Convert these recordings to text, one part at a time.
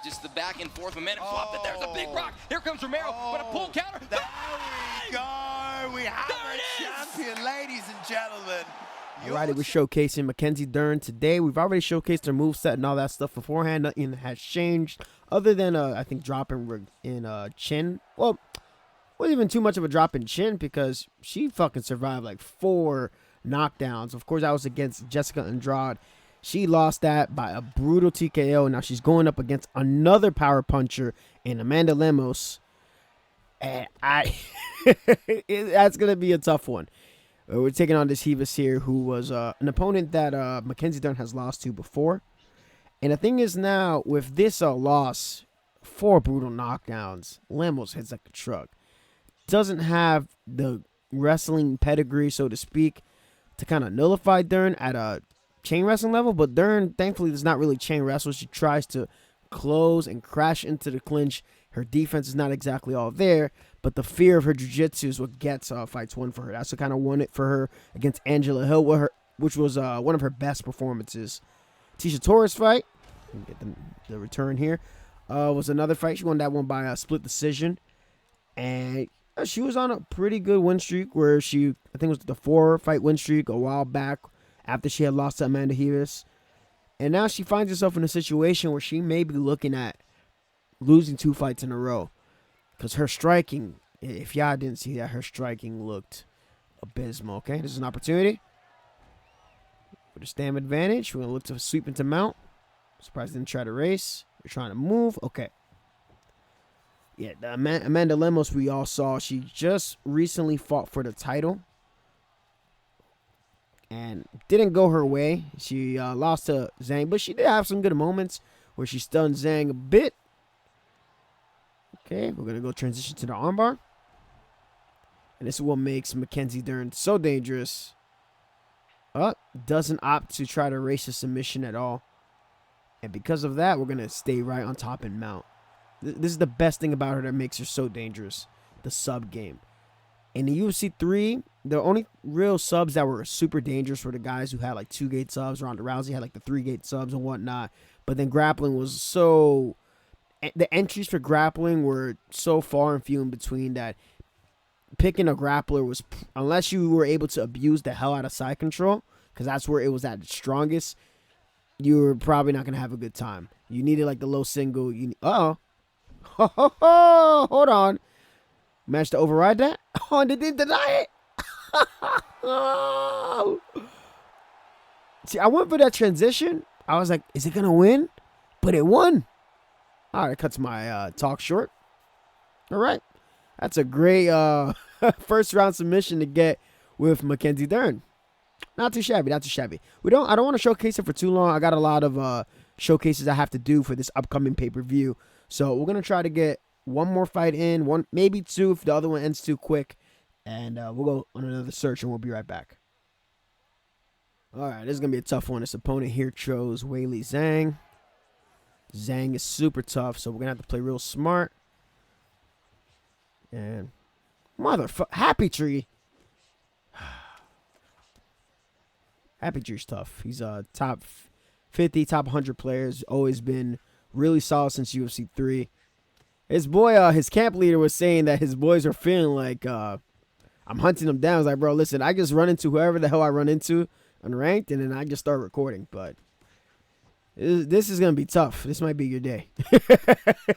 Just the back and forth momentum swap. That there's a big rock. Here comes Romero. But a pull counter. There we go. We have a champion, ladies and gentlemen. Alrighty, we're showcasing Mackenzie Dern today. We've already showcased her moveset and all that stuff beforehand. Nothing has changed other than I think dropping in chin. Well, wasn't even too much of a drop in chin because she fucking survived like 4 knockdowns. Of course, that was against Jessica Andrade. She lost that by a brutal TKO. Now she's going up against another power puncher in Amanda Lemos. And that's going to be a tough one. We're taking on this Hivas here, who was an opponent that Mackenzie Dern has lost to before. And the thing is now, with this loss, 4 brutal knockdowns, Lemos hits like a truck. Doesn't have the wrestling pedigree, so to speak, to kind of nullify Dern at a chain wrestling level, but Dern thankfully does not really chain wrestle. She tries to close and crash into the clinch. Her defense is not exactly all there, but the fear of her jiu-jitsu is what gets fights won for her. That's what kind of won it for her against Angela Hill, which was one of her best performances. Tisha Torres fight, get the return here, was another fight. She won that one by a split decision, and she was on a pretty good win streak where I think it was the 4-fight win streak a while back, after she had lost to Amanda Hivas. And now she finds herself in a situation where she may be looking at losing 2 fights in a row. Because her striking, if y'all didn't see that, her striking looked abysmal. Okay, this is an opportunity. For the stamina advantage, we're going to look to sweep into mount. Surprised they didn't try to race. They're trying to move. Okay. Yeah, the Amanda Lemos we all saw, she just recently fought for the title. And didn't go her way. She lost to Zhang, but she did have some good moments where she stunned Zhang a bit. Okay, we're going to go transition to the armbar. And this is what makes Mackenzie Dern so dangerous. Doesn't opt to try to race a submission at all. And because of that, we're going to stay right on top and mount. This is the best thing about her that makes her so dangerous. The sub game. In the UFC 3, the only real subs that were super dangerous were the guys who had like 2-gate subs. Ronda Rousey had like the 3-gate subs and whatnot. But then grappling was so... The entries for grappling were so far and few in between that picking a grappler was... Unless you were able to abuse the hell out of side control, because that's where it was at its strongest, you were probably not going to have a good time. You needed like the low single. Hold on. Managed to override that? Oh, and they didn't deny it. Oh. See, I went for that transition. I was like, is it going to win? But it won. All right, it cuts my talk short. All right. That's a great first round submission to get with Mackenzie Dern. Not too shabby, not too shabby. I don't want to showcase it for too long. I got a lot of showcases I have to do for this upcoming pay-per-view. So we're going to try to get one more fight in, one maybe 2 if the other one ends too quick. And we'll go on another search and we'll be right back. All right, this is going to be a tough one. This opponent here chose Weili Zhang. Zhang is super tough, so we're going to have to play real smart. And Happy Tree. Happy Tree's tough. He's a top 50, top 100 players. Always been really solid since UFC 3. His boy, his camp leader was saying that his boys are feeling like I'm hunting them down. I was like, bro, listen, I just run into whoever the hell I run into unranked, and then I just start recording. But this is going to be tough. This might be your day.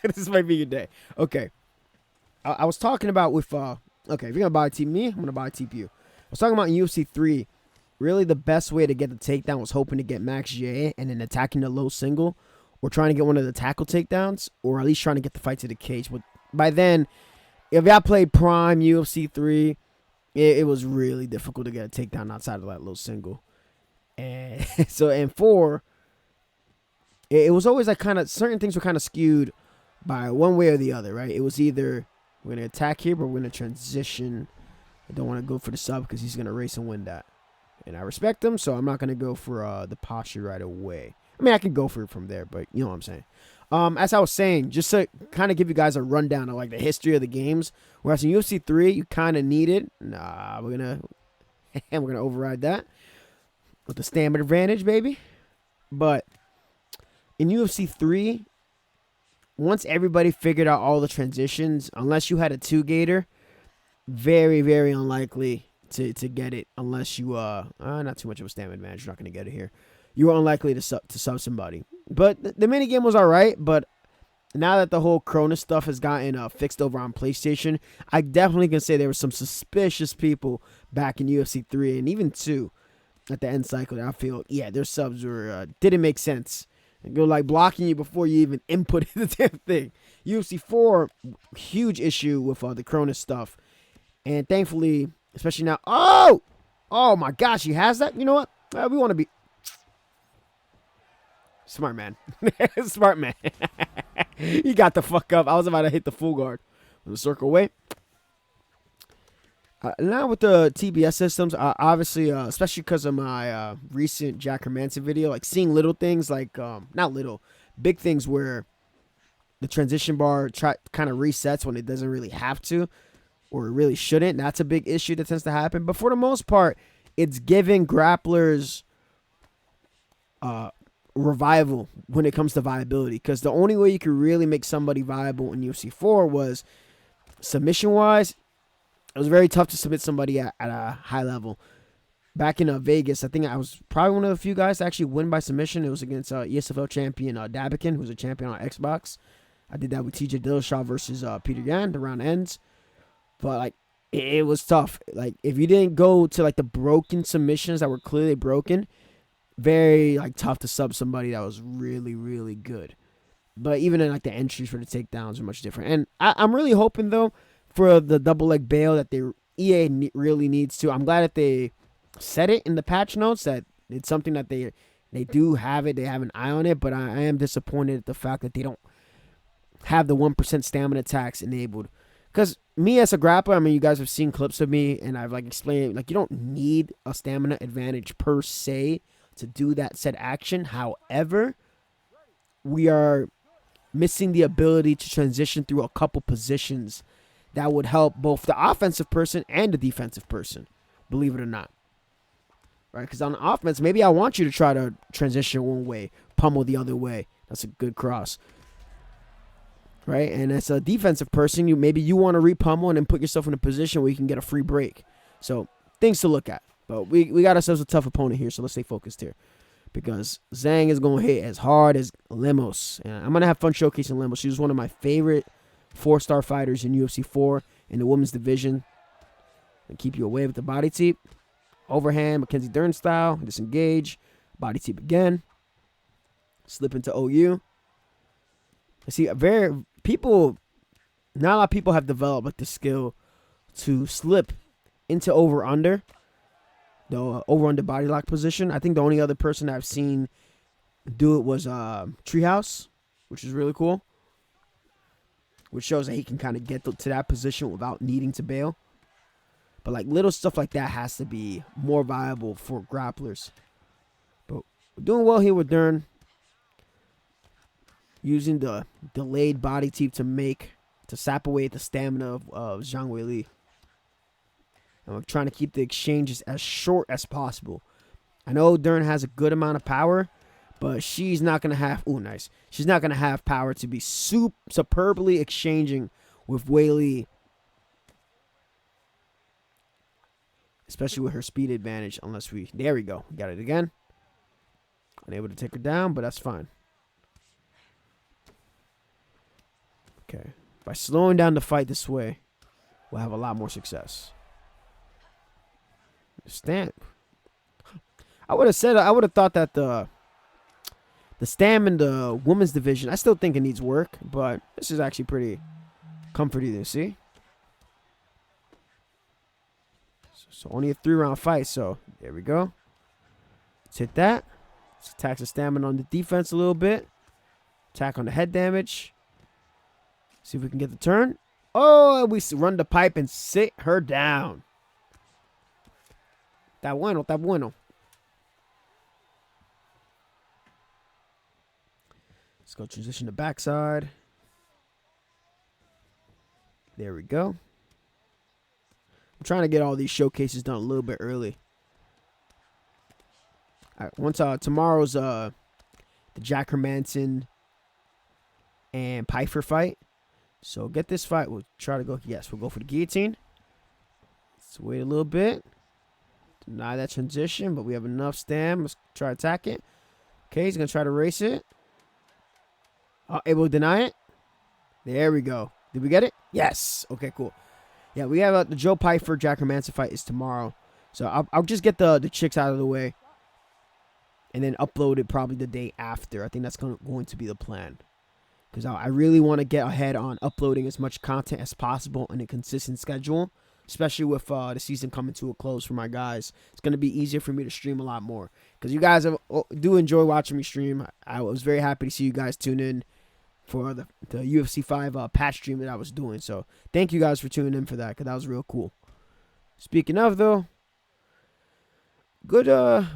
This might be your day. Okay. I was talking about with, okay, if you're going to buy team me, I'm going to buy team you. I was talking about in UFC 3, really the best way to get the takedown was hoping to get Max J and then attacking the low single, or trying to get one of the tackle takedowns, or at least trying to get the fight to the cage. But by then, if I played Prime UFC 3, it was really difficult to get a takedown outside of that low single. And so in 4, it was always like kind of, certain things were kind of skewed by one way or the other, right? It was either we're going to attack here, but we're going to transition. I don't want to go for the sub because he's going to race and win that. And I respect him, so I'm not going to go for the posture right away. I mean, I can go for it from there, but you know what I'm saying. As I was saying, just to kind of give you guys a rundown of like the history of the games. Whereas in UFC 3, you kind of need it. Nah, we're gonna override that with the stamina advantage, baby. But in UFC 3, once everybody figured out all the transitions, unless you had a 2-gator, very, very unlikely to get it unless you not too much of a stamina advantage. You're not going to get it here. You were unlikely to sub somebody. But the minigame was all right, but now that the whole Cronus stuff has gotten fixed over on PlayStation, I definitely can say there were some suspicious people back in UFC 3 and even 2 at the end cycle that I feel, yeah, their subs were didn't make sense. They're like blocking you before you even inputted the damn thing. UFC 4, huge issue with the Cronus stuff. And thankfully, especially now, oh my gosh, he has that? You know what? We want to be smart man. Smart man. He got the fuck up. I was about to hit the full guard with a circle away. Now with the TBS systems, obviously, especially because of my recent Jack Hermanson video, like seeing little things like, not little, big things where the transition bar kind of resets when it doesn't really have to, or it really shouldn't. That's a big issue that tends to happen. But for the most part, it's giving grapplers revival when it comes to viability. Because the only way you could really make somebody viable in UFC 4 was submission-wise. It was very tough to submit somebody at a high level. Back in Vegas, I think I was probably one of the few guys to actually win by submission. It was against ESFL champion Dabikin, who's a champion on Xbox. I did that with TJ Dillashaw versus Peter Yan. The round ends. But, like, it was tough. Like, if you didn't go to, like, the broken submissions that were clearly broken, very, like, tough to sub somebody that was really, really good. But even in, like, the entries for the takedowns are much different. And I'm really hoping, though, for the double leg bail that EA really needs to. I'm glad that they said it in the patch notes that it's something that they do have it. They have an eye on it. But I am disappointed at the fact that they don't have the 1% stamina tax enabled. Because me as a grappler, I mean, you guys have seen clips of me, and I've like explained, like, you don't need a stamina advantage per se to do that said action. However, we are missing the ability to transition through a couple positions that would help both the offensive person and the defensive person, believe it or not. Right? Because on offense, maybe I want you to try to transition one way, pummel the other way. That's a good cross. Right? And as a defensive person, maybe you want to re-pummel and then put yourself in a position where you can get a free break. So, things to look at. But we got ourselves a tough opponent here, so let's stay focused here. Because Zhang is going to hit as hard as Lemos. And I'm going to have fun showcasing Lemos. She was one of my favorite 4-star fighters in UFC 4 in the women's division. And keep you away with the body teep. Overhand, Mackenzie Dern style. Disengage. Body teep again. Slip into OU. I see not a lot of people have developed like the skill to slip into over-under. The over-under body lock position. I think the only other person I've seen do it was Treehouse, which is really cool. Which shows that he can kind of get to that position without needing to bail. But like little stuff like that has to be more viable for grapplers. But we're doing well here with Dern. Using the delayed body teep to sap away the stamina of Zhang Weili. And we're trying to keep the exchanges as short as possible. I know Dern has a good amount of power, but she's not going to have... Ooh, nice. She's not going to have power to be superbly exchanging with Weili. Especially with her speed advantage, unless we... There we go. We got it again. Unable to take her down, but that's fine. Okay. By slowing down the fight this way, we'll have a lot more success. I would have thought that the stam in the women's division, I still think it needs work, but this is actually pretty comforting to see. So only a 3-round fight, so there we go. Let's hit that. Let's attack the stamina on the defense a little bit. Attack on the head damage. See if we can get the turn. Oh, we run the pipe and sit her down. Está bueno, está bueno. Let's go transition to backside. There we go. I'm trying to get all these showcases done a little bit early. All right, once tomorrow's the Jack Hermanson and Pfeiffer fight. So get this fight. We'll try to go. Yes, we'll go for the guillotine. Let's wait a little bit. Deny that transition, but we have enough stam. Let's try to attack it. Okay, he's going to try to race it. Able to deny it. There we go. Did we get it? Yes. Okay, cool. Yeah, we have the Joe Pfeiffer Jack Hermanson fight is tomorrow. So I'll just get the chicks out of the way. And then upload it probably the day after. I think that's going to be the plan. Because I really want to get ahead on uploading as much content as possible in a consistent schedule. Especially with the season coming to a close for my guys. It's going to be easier for me to stream a lot more. Because you guys do enjoy watching me stream. I was very happy to see you guys tune in for the UFC 5 patch stream that I was doing. So thank you guys for tuning in for that. Because that was real cool. Speaking of, though. Good,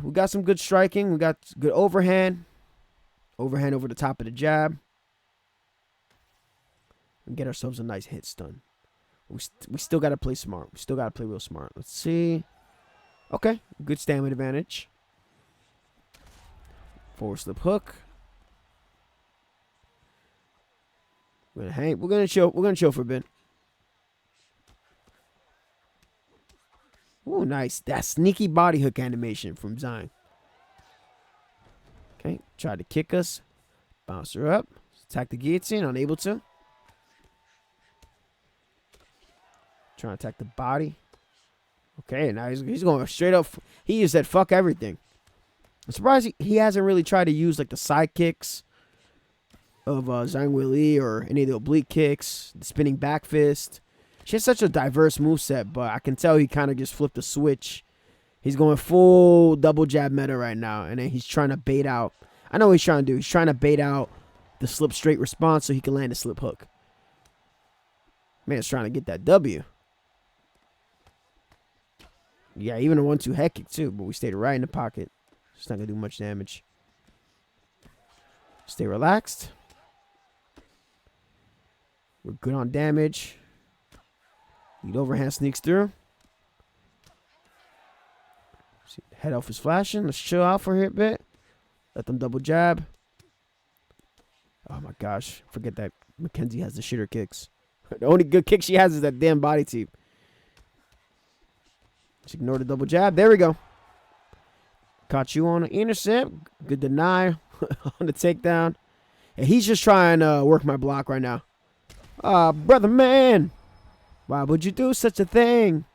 we got some good striking. We got good overhand. Overhand over the top of the jab. And get ourselves a nice hit stun. We still got to play smart. We still got to play real smart. Let's see. Okay, good stamina advantage. Forward slip hook. We're gonna hang. We're gonna chill. We're gonna chill for a bit. Oh, nice. That sneaky body hook animation from Zhang. Okay, tried to kick us. Bounce her up. Attack the guillotine. Unable to. Trying to attack the body. Okay, now he's going straight up. He just said, fuck everything. I'm surprised he hasn't really tried to use like the side kicks of Zhang Weili or any of the oblique kicks, the spinning back fist. She has such a diverse moveset, but I can tell he kind of just flipped the switch. He's going full double jab meta right now, and then he's trying to bait out. I know what he's trying to do. He's trying to bait out the slip straight response so he can land a slip hook. Man's trying to get that W. Yeah, even a 1-2 head kick too, but we stayed right in the pocket. It's not going to do much damage. Stay relaxed. We're good on damage. Lead overhand sneaks through. See, head off is flashing. Let's chill out for a bit. Let them double jab. Oh my gosh. Forget that Mackenzie has the shitter kicks. The only good kick she has is that damn body teep. Just ignore the double jab. There we go. Caught you on an intercept. Good deny on the takedown. And he's just trying to work my block right now. Brother man. Why would you do such a thing?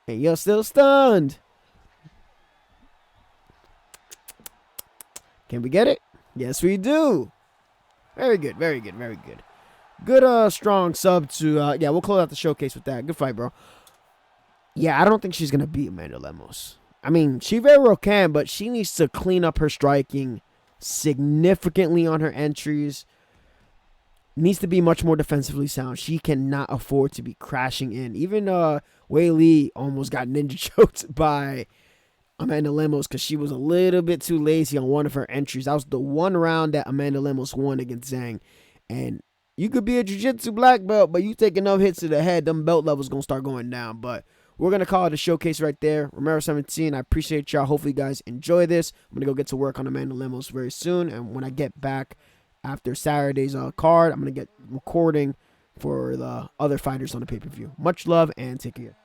And you're still stunned. Can we get it? Yes, we do. Very good. Very good. Very good. Good, strong sub to, yeah, we'll close out the showcase with that. Good fight, bro. Yeah, I don't think she's going to beat Amanda Lemos. I mean, she very well can, but she needs to clean up her striking significantly on her entries. Needs to be much more defensively sound. She cannot afford to be crashing in. Even Wei Li almost got ninja choked by Amanda Lemos because she was a little bit too lazy on one of her entries. That was the one round that Amanda Lemos won against Zhang. And you could be a jiu-jitsu black belt, but you take enough hits to the head, them belt levels going to start going down. But we're going to call it a showcase right there. Romero 17, I appreciate y'all. Hopefully you guys enjoy this. I'm going to go get to work on Amanda Lemos very soon. And when I get back after Saturday's card, I'm going to get recording for the other fighters on the pay-per-view. Much love and take care.